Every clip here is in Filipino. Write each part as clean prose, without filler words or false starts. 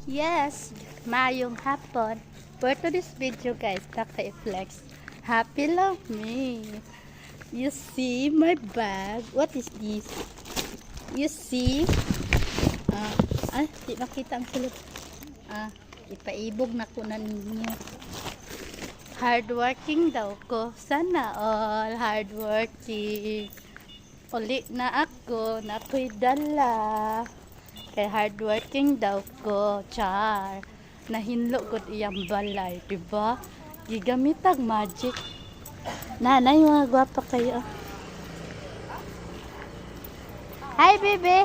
Yes, mayong hapon. For today's video guys, naka-flex. Happy love me. You see my bag? What is this? You see? Di makita ang sulot. Ipaibog na ko na ninyo. Hardworking daw ko. Sana all hardworking. Uli na ako, na ako'y dala. Kay hardworking daw ko, char. Nahinlo ko iyang balay, diba? Gigamit ang magic. Nanay, mga gwapa kayo. Hi, bebe.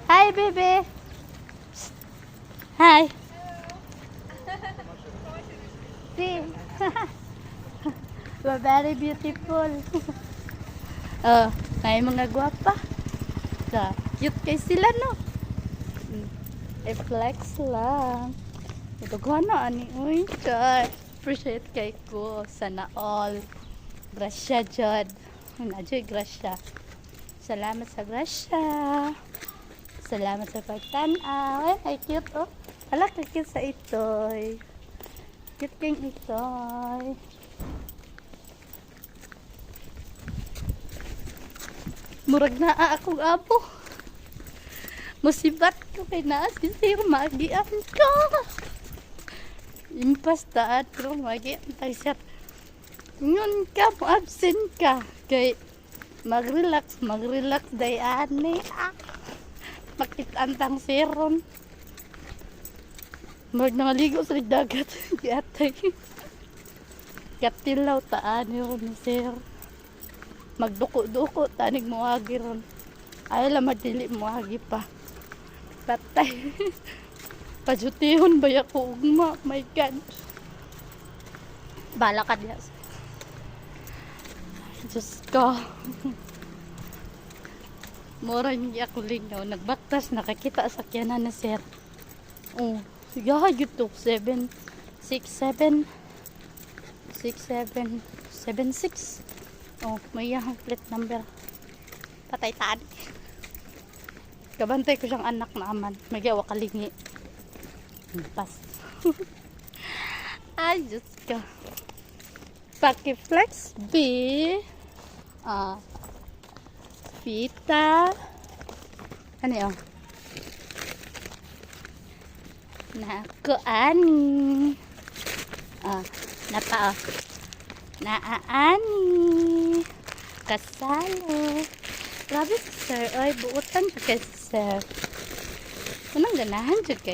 Hi, bebe. Hi. See? You're very beautiful. Oh, ay mga gwapa. Cute kay sila, no? I-flex lang. Ito ko na, ani. Uy, God. Appreciate kay ko. Sana all. Grasya, Jod. Nadyo'y grasya. Salamat sa grasya. Salamat sa pagtanaw. Ay, cute, oh. Hala, cute sa itoy. Cute king itoy. Murag na akong apo. Musibat ko kay naa si Sir Magian ko. Impas taat ko Magian tayo siya. Ngun ka mo absent ka. Kay mag-relax day ani. Makitantang seron. Mag nangaligo sa dagat. Yatay. Katilaw taan yun ni Sir. Magduko-duko tanig mo agi ron. Ay la madili mo agi pa. Patay. Pajutihon ba ako ugma? My God. Bala ka diya. Diyos ko. Mura hindi ako lingaw. Nagbaktas, nakakita sa kyanan na Sir. Oh, sige ha, YouTube. 7, 6, 7, 6, 7, 7, 6. Oh, may yung plate number. Patay taan. Kabantay ko siyang anak na aman. Magiawa kalingi. Pas. Ay, Diyos ka. Paki-flex B. Pita. Ano yun? Nakuani. Napa. Naaani. Kasalo. Grabe si Sir. Ay, buutan pa kay Sir. Unang ganahan dyan kay